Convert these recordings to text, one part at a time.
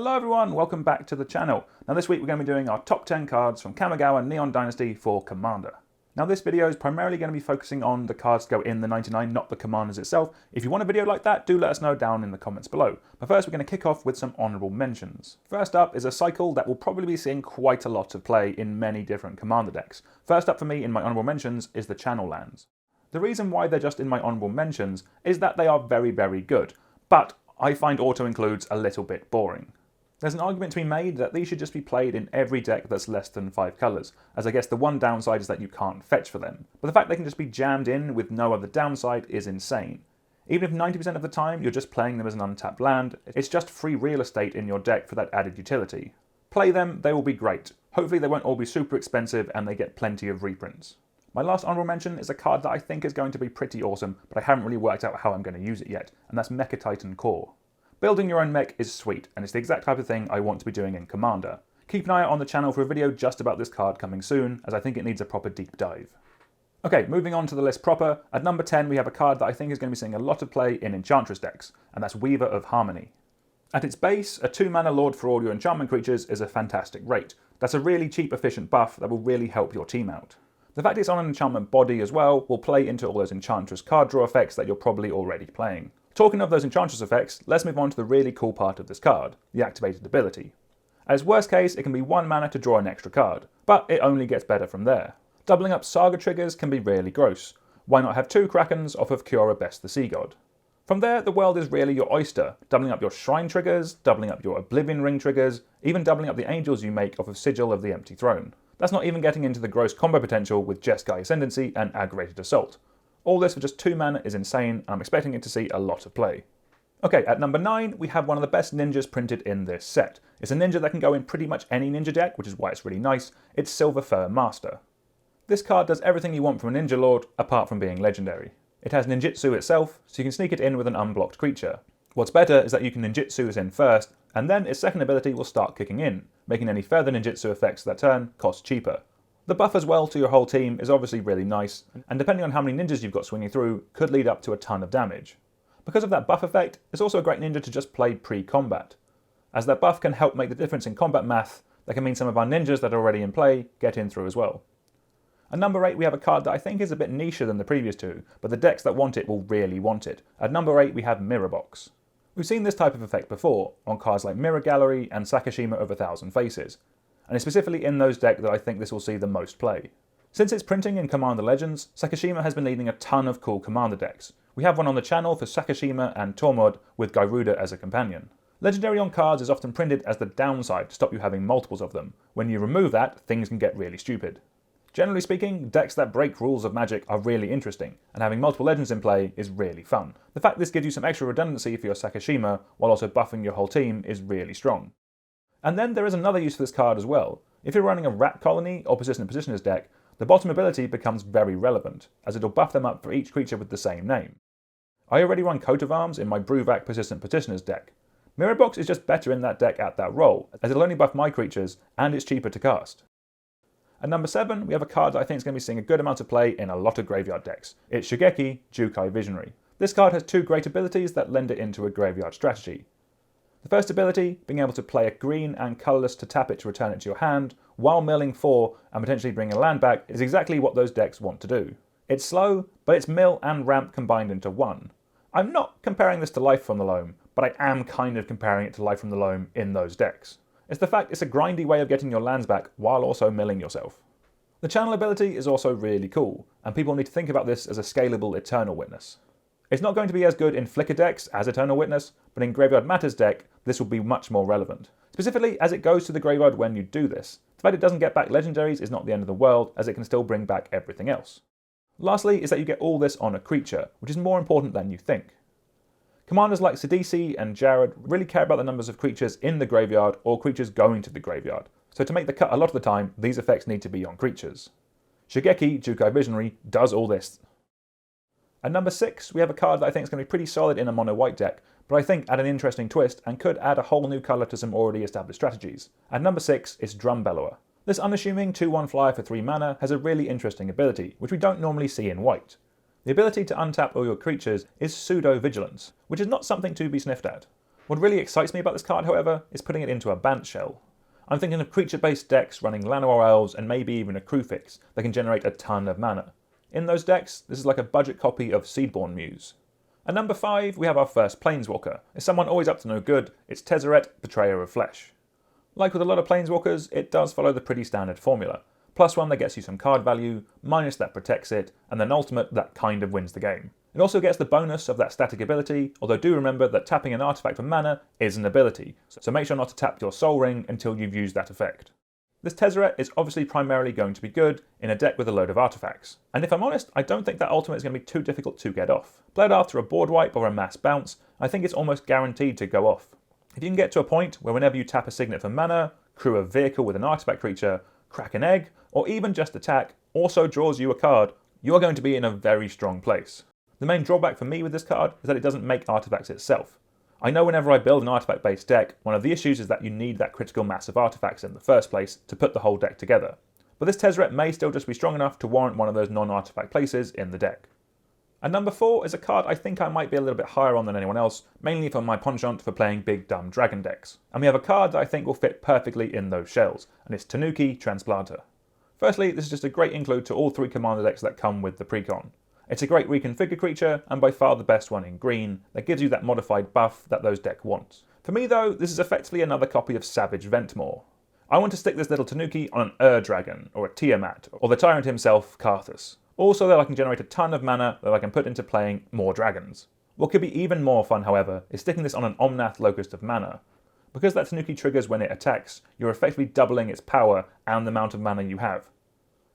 Hello everyone, welcome back to the channel. Now this week we're going to be doing our top 10 cards from Kamigawa Neon Dynasty for Commander. Now this video is primarily going to be focusing on the cards that go in the 99, not the Commanders itself. If you want a video like that, do let us know down in the comments below. But first we're going to kick off with some honourable mentions. First up is a cycle that will probably be seeing quite a lot of play in many different Commander decks. First up for me in my honourable mentions is the Channel Lands. The reason why they're just in my honourable mentions is that they are very, very good, but I find auto-includes a little bit boring. There's an argument to be made that these should just be played in every deck that's less than 5 colours, as I guess the one downside is that you can't fetch for them. But the fact they can just be jammed in with no other downside is insane. Even if 90% of the time you're just playing them as an untapped land, it's just free real estate in your deck for that added utility. Play them, they will be great. Hopefully they won't all be super expensive and they get plenty of reprints. My last honourable mention is a card that I think is going to be pretty awesome, but I haven't really worked out how I'm going to use it yet, and that's Mecca Titan Core. Building your own mech is sweet, and it's the exact type of thing I want to be doing in Commander. Keep an eye out on the channel for a video just about this card coming soon, as I think it needs a proper deep dive. Okay, moving on to the list proper, at number 10 we have a card that I think is going to be seeing a lot of play in Enchantress decks, and that's Weaver of Harmony. At its base, a 2-mana Lord for all your enchantment creatures is a fantastic rate. That's a really cheap, efficient buff that will really help your team out. The fact it's on an enchantment body as well will play into all those Enchantress card draw effects that you're probably already playing. Talking of those Enchantress effects, let's move on to the really cool part of this card, the activated ability. At its worst case, it can be 1 mana to draw an extra card, but it only gets better from there. Doubling up Saga triggers can be really gross. Why not have 2 Krakens off of Kiora Best the Sea God? From there, the world is really your oyster, doubling up your Shrine triggers, doubling up your Oblivion Ring triggers, even doubling up the Angels you make off of Sigil of the Empty Throne. That's not even getting into the gross combo potential with Jeskai Ascendancy and Aggravated Assault. All this for just 2 mana is insane, and I'm expecting it to see a lot of play. Okay, at number 9, we have one of the best ninjas printed in this set. It's a ninja that can go in pretty much any ninja deck, which is why it's really nice. It's Silver Fur Master. This card does everything you want from a ninja lord, apart from being legendary. It has ninjutsu itself, so you can sneak it in with an unblocked creature. What's better is that you can ninjutsu this in first, and then its second ability will start kicking in, making any further ninjutsu effects that turn cost cheaper. The buff as well to your whole team is obviously really nice, and depending on how many ninjas you've got swinging through, could lead up to a ton of damage. Because of that buff effect, it's also a great ninja to just play pre-combat. As that buff can help make the difference in combat math, that can mean some of our ninjas that are already in play get in through as well. At number 8 we have a card that I think is a bit nicher than the previous two, but the decks that want it will really want it. At number 8 we have Mirrorbox. We've seen this type of effect before, on cards like Mirror Gallery and Sakashima of 1,000 Faces. And it's specifically in those decks that I think this will see the most play. Since its printing in Commander Legends, Sakashima has been leading a ton of cool Commander decks. We have one on the channel for Sakashima and Tormod with Gyruda as a companion. Legendary on cards is often printed as the downside to stop you having multiples of them. When you remove that, things can get really stupid. Generally speaking, decks that break rules of Magic are really interesting, and having multiple legends in play is really fun. The fact this gives you some extra redundancy for your Sakashima while also buffing your whole team is really strong. And then there is another use for this card as well. If you're running a Rat Colony or Persistent Petitioners deck, the bottom ability becomes very relevant, as it'll buff them up for each creature with the same name. I already run Coat of Arms in my Bruvac Persistent Petitioners deck. Mirrorbox is just better in that deck at that role, as it'll only buff my creatures, and it's cheaper to cast. At number 7, we have a card that I think is going to be seeing a good amount of play in a lot of graveyard decks. It's Shigeki, Jukai Visionary. This card has 2 great abilities that lend it into a graveyard strategy. The first ability, being able to play a green and colourless to tap it to return it to your hand, while milling 4 and potentially bring a land back, is exactly what those decks want to do. It's slow, but it's mill and ramp combined into one. I'm not comparing this to Life from the Loam, but I am kind of comparing it to Life from the Loam in those decks. It's the fact it's a grindy way of getting your lands back while also milling yourself. The channel ability is also really cool, and people need to think about this as a scalable Eternal Witness. It's not going to be as good in Flicker decks as Eternal Witness, but in Graveyard Matters deck, this will be much more relevant. Specifically, as it goes to the graveyard when you do this. The fact it doesn't get back legendaries is not the end of the world, as it can still bring back everything else. Lastly is that you get all this on a creature, which is more important than you think. Commanders like Sidisi and Jared really care about the numbers of creatures in the graveyard or creatures going to the graveyard, so to make the cut a lot of the time, these effects need to be on creatures. Shigeki, Jukai Visionary, does all this. At number 6, we have a card that I think is going to be pretty solid in a mono-white deck, but I think add an interesting twist and could add a whole new colour to some already established strategies. At number 6 is Drum Bellower. This unassuming 2/1 flyer for 3 mana has a really interesting ability, which we don't normally see in white. The ability to untap all your creatures is Pseudo-Vigilance, which is not something to be sniffed at. What really excites me about this card, however, is putting it into a Bant shell. I'm thinking of creature-based decks running Lateral Elves and maybe even a Crufix that can generate a ton of mana. In those decks, this is like a budget copy of Seedborn Muse. At number 5, we have our first Planeswalker. It's someone always up to no good, it's Tezzeret, Betrayer of Flesh. Like with a lot of Planeswalkers, it does follow the pretty standard formula. +1 that gets you some card value, minus that protects it, and then ultimate that kind of wins the game. It also gets the bonus of that static ability, although do remember that tapping an artifact for mana is an ability, so make sure not to tap your Soul Ring until you've used that effect. This Tezzeret is obviously primarily going to be good in a deck with a load of artifacts, and if I'm honest, I don't think that ultimate is going to be too difficult to get off. Played after a board wipe or a mass bounce, I think it's almost guaranteed to go off. If you can get to a point where whenever you tap a signet for mana, crew a vehicle with an artifact creature, crack an egg, or even just attack also draws you a card, you are going to be in a very strong place. The main drawback for me with this card is that it doesn't make artifacts itself. I know whenever I build an artifact-based deck, one of the issues is that you need that critical mass of artifacts in the first place to put the whole deck together. But this Tezzeret may still just be strong enough to warrant one of those non-artifact places in the deck. And number 4 is a card I think I might be a little bit higher on than anyone else, mainly for my penchant for playing big dumb dragon decks. And we have a card that I think will fit perfectly in those shells, and it's Tanooki Transplanter. Firstly, this is just a great include to all 3 commander decks that come with the precon. It's a great reconfigure creature, and by far the best one in green, that gives you that modified buff that those decks want. For me though, this is effectively another copy of Savage Ventmore. I want to stick this little Tanooki on an Dragon, or a Tiamat, or the Tyrant himself, Karthus. Also that I can generate a ton of mana that I can put into playing more dragons. What could be even more fun, however, is sticking this on an Omnath Locust of Mana. Because that Tanooki triggers when it attacks, you're effectively doubling its power and the amount of mana you have.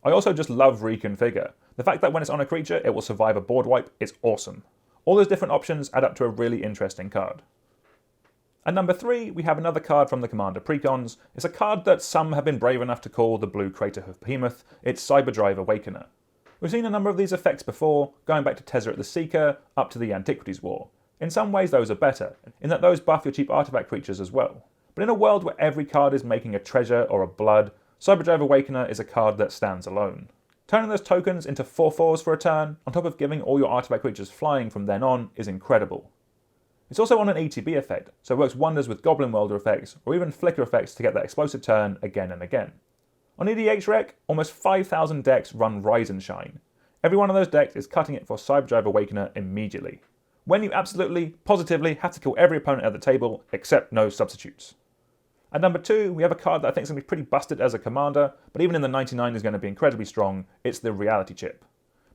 I also just love Reconfigure. The fact that when it's on a creature, it will survive a board wipe is awesome. All those different options add up to a really interesting card. At number 3, we have another card from the Commander Precons. It's a card that some have been brave enough to call the Blue Crater of Behemoth. It's Cyberdrive Awakener. We've seen a number of these effects before, going back to Tezzeret the Seeker, up to the Antiquities War. In some ways those are better, in that those buff your cheap artifact creatures as well. But in a world where every card is making a treasure or a blood, Cyberdrive Awakener is a card that stands alone. Turning those tokens into 4/4s for a turn, on top of giving all your artifact creatures flying from then on, is incredible. It's also on an ETB effect, so it works wonders with Goblin Welder effects, or even Flicker effects to get that explosive turn again and again. On EDH Rec, almost 5,000 decks run Rise and Shine. Every one of those decks is cutting it for Cyberdrive Awakener immediately. When you absolutely, positively have to kill every opponent at the table, except no substitutes. At number 2, we have a card that I think is going to be pretty busted as a commander, but even in the 99 is going to be incredibly strong. It's the Reality Chip.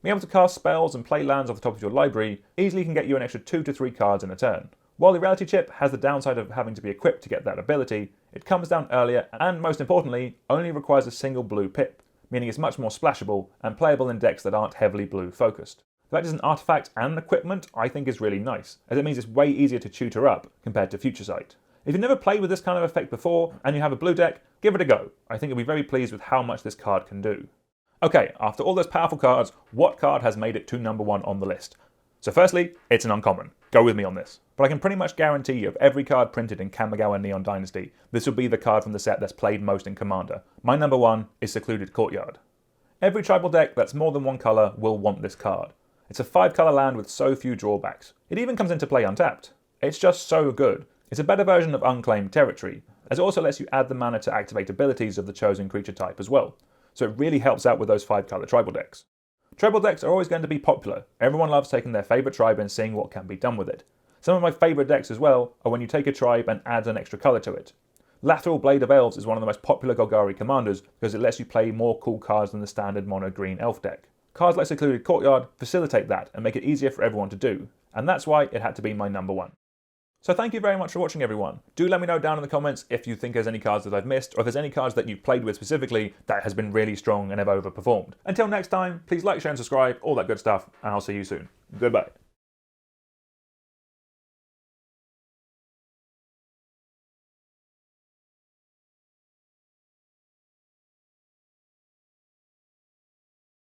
Being able to cast spells and play lands off the top of your library easily can get you an extra 2 to 3 cards in a turn. While the Reality Chip has the downside of having to be equipped to get that ability, it comes down earlier and, most importantly, only requires a single blue pip, meaning it's much more splashable and playable in decks that aren't heavily blue focused. The fact it's an artifact and equipment I think is really nice, as it means it's way easier to tutor up compared to Future Sight. If you've never played with this kind of effect before and you have a blue deck, give it a go. I think you'll be very pleased with how much this card can do. Okay, after all those powerful cards, what card has made it to number 1 on the list? So firstly, it's an uncommon. Go with me on this. But I can pretty much guarantee of every card printed in Kamigawa Neon Dynasty, this will be the card from the set that's played most in Commander. My number 1 is Secluded Courtyard. Every tribal deck that's more than one colour will want this card. It's a 5-colour land with so few drawbacks. It even comes into play untapped. It's just so good. It's a better version of Unclaimed Territory, as it also lets you add the mana to activate abilities of the chosen creature type as well. So it really helps out with those 5-colour tribal decks. Tribal decks are always going to be popular. Everyone loves taking their favourite tribe and seeing what can be done with it. Some of my favourite decks as well are when you take a tribe and add an extra colour to it. Lateral Blade of Elves is one of the most popular Golgari commanders because it lets you play more cool cards than the standard mono green elf deck. Cards like Secluded Courtyard facilitate that and make it easier for everyone to do, and that's why it had to be my number 1. So thank you very much for watching, everyone. Do let me know down in the comments if you think there's any cards that I've missed, or if there's any cards that you've played with specifically that has been really strong and have overperformed. Until next time, please like, share and subscribe, all that good stuff, and I'll see you soon. Goodbye.